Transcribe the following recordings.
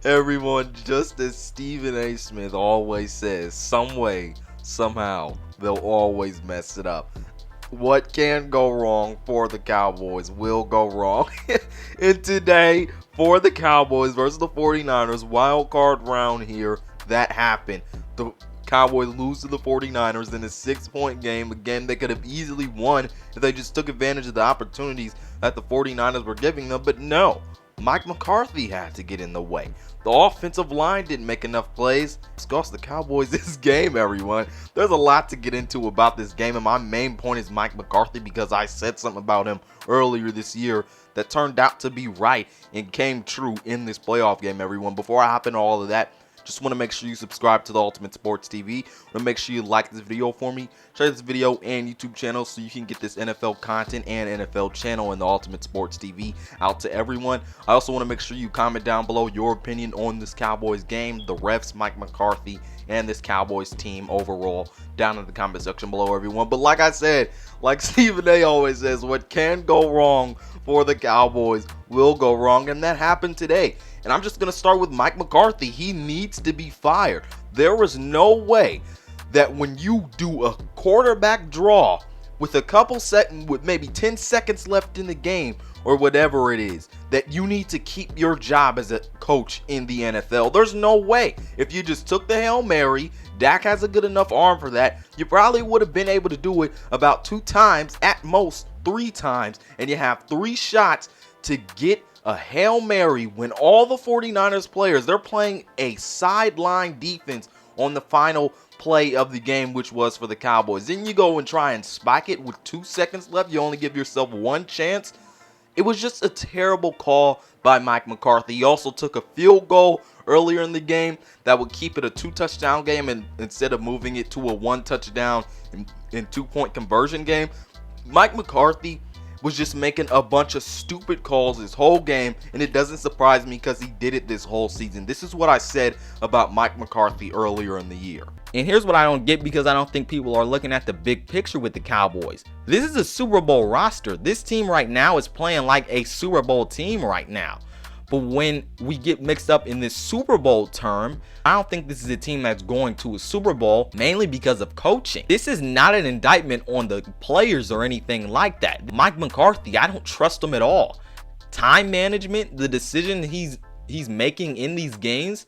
Everyone, just as Stephen A. Smith always says, some way, somehow, they'll always mess it up. What can go wrong for the Cowboys will go wrong. And today, for the Cowboys versus the 49ers, wild card round here, that happened. The Cowboys lose to the 49ers in a 6-point game. Again, they could have easily won if they just took advantage of the opportunities that the 49ers were giving them, but no. Mike McCarthy had to get in the way. The offensive line didn't make enough plays. It's cost the Cowboys this game, everyone. There's a lot to get into about this game, and my main point is Mike McCarthy because I said something about him earlier this year that turned out to be right and came true in this playoff game, everyone. Before I hop into all of that, just want to make sure you subscribe to the Ultimate Sports TV. Want to make sure you like this video for me. Share this video and YouTube channel so you can get this NFL content and NFL channel and the Ultimate Sports TV out to everyone. I also want to make sure you comment down below your opinion on this Cowboys game, the refs, Mike McCarthy, and this Cowboys team overall down in the comment section below, everyone. But like I said, like Stephen A. always says, what can go wrong for the Cowboys will go wrong, and that happened today. And I'm just going to start with Mike McCarthy. He needs to be fired. There was no way that when you do a quarterback draw with a couple seconds, with maybe 10 seconds left in the game or whatever it is, that you need to keep your job as a coach in the NFL. There's no way. If you just took the Hail Mary, Dak has a good enough arm for that. You probably would have been able to do it about 2 times, at most 3 times, and you have 3 shots to get a Hail Mary when all the 49ers players, they're playing a sideline defense on the final play of the game, which was for the Cowboys. Then you go and try and spike it with 2 seconds left. You only give yourself 1 chance. It was just a terrible call by Mike McCarthy. He also took a field goal earlier in the game that would keep it a 2-touchdown game, and instead of moving it to a 1-touchdown and 2-point conversion game. Mike McCarthy was just making a bunch of stupid calls this whole game, and it doesn't surprise me because he did it this whole season. This is what I said about Mike McCarthy earlier in the year. And here's what I don't get, because I don't think people are looking at the big picture with the Cowboys. This is a Super Bowl roster. This team right now is playing like a Super Bowl team right now. But when we get mixed up in this Super Bowl term, I don't think this is a team that's going to a Super Bowl, mainly because of coaching. This is not an indictment on the players or anything like that. Mike McCarthy, I don't trust him at all. Time management, the decision he's making in these games,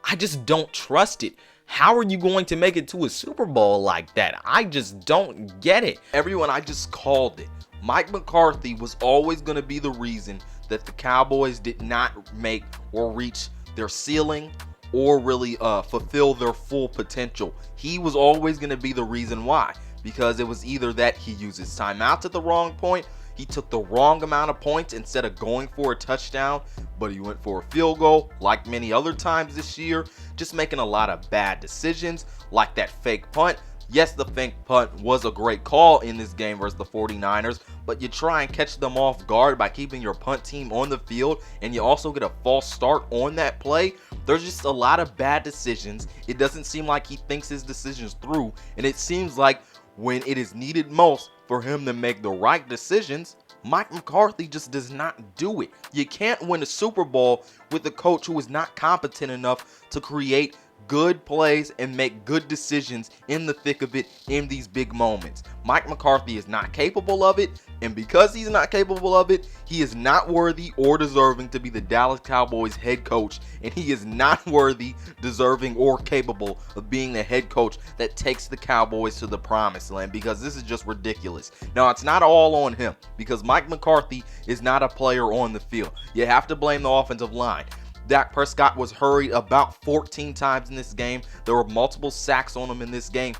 I just don't trust it. How are you going to make it to a Super Bowl like that? I just don't get it. Everyone, I just called it. Mike McCarthy was always going to be the reason that the Cowboys did not make or reach their ceiling or really fulfill their full potential. He was always going to be the reason why, because it was either that he used his timeouts at the wrong point, he took the wrong amount of points instead of going for a touchdown, but he went for a field goal like many other times this year, just making a lot of bad decisions like that fake punt. Yes, the fake punt was a great call in this game versus the 49ers, but you try and catch them off guard by keeping your punt team on the field, and you also get a false start on that play. There's just a lot of bad decisions. It doesn't seem like he thinks his decisions through, and it seems like when it is needed most for him to make the right decisions, Mike McCarthy just does not do it. You can't win a Super Bowl with a coach who is not competent enough to create good plays and make good decisions in the thick of it in these big moments. Mike McCarthy is not capable of it, and because he's not capable of it, he is not worthy or deserving to be the Dallas Cowboys head coach, and he is not worthy, deserving, or capable of being the head coach that takes the Cowboys to the promised land, because this is just ridiculous. Now, it's not all on him, because Mike McCarthy is not a player on the field. You have to blame the offensive line. Dak Prescott was hurried about 14 times in this game. There were multiple sacks on him in this game.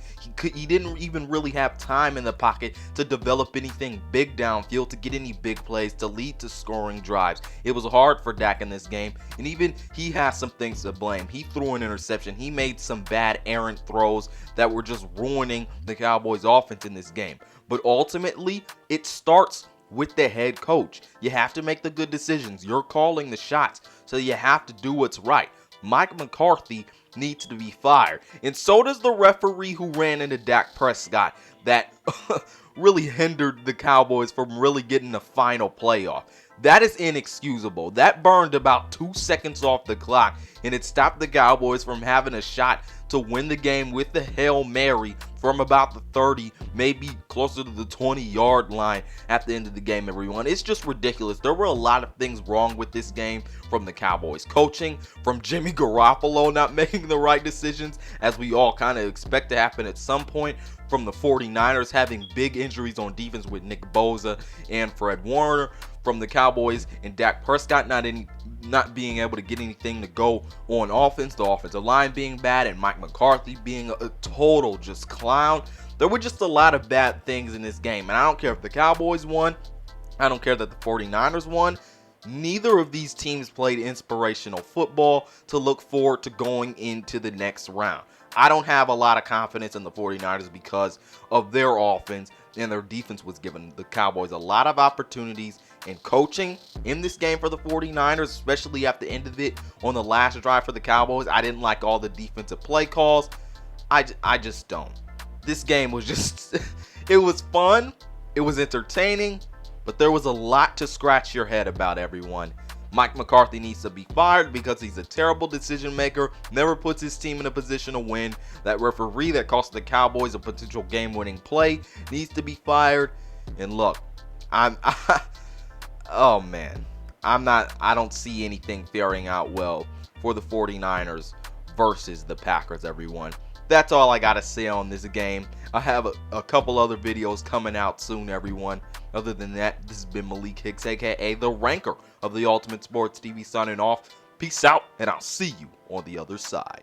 He didn't even really have time in the pocket to develop anything big downfield, to get any big plays, to lead to scoring drives. It was hard for Dak in this game, and even he has some things to blame. He threw an interception. He made some bad errant throws that were just ruining the Cowboys' offense in this game. But ultimately, it starts with the head coach. You have to make the good decisions. You're calling the shots, so you have to do what's right. Mike McCarthy needs to be fired, and so does the referee who ran into Dak Prescott that really hindered the Cowboys from really getting the final playoff. That is inexcusable. That burned about 2 seconds off the clock, and it stopped the Cowboys from having a shot to win the game with the Hail Mary from about the 30, maybe closer to the 20-yard line at the end of the game, everyone. It's just ridiculous. There were a lot of things wrong with this game, from the Cowboys coaching, from Jimmy Garoppolo not making the right decisions, as we all kind of expect to happen at some point, from the 49ers having big injuries on defense with Nick Bosa and Fred Warner, from the Cowboys and Dak Prescott not being able to get anything to go on offense, the offensive line being bad, and Mike McCarthy being a total just clown. There were just a lot of bad things in this game, and I don't care if the Cowboys won, I don't care that the 49ers won. Neither of these teams played inspirational football to look forward to going into the next round. I don't have a lot of confidence in the 49ers because of their offense, and their defense was giving the Cowboys a lot of opportunities. And coaching in this game for the 49ers, especially at the end of it on the last drive for the Cowboys, I didn't like all the defensive play calls. I just don't. This game was just, it was fun, it was entertaining, but there was a lot to scratch your head about, everyone. Mike McCarthy needs to be fired because he's a terrible decision maker, never puts his team in a position to win. That referee that cost the Cowboys a potential game-winning play needs to be fired. And look, oh man, I don't see anything faring out well for the 49ers versus the Packers, everyone. That's all I gotta say on this game. I have a couple other videos coming out soon, everyone. Other than that, this has been Malik Hicks, aka the Ranker of the Ultimate Sports TV, signing off. Peace out, and I'll see you on the other side.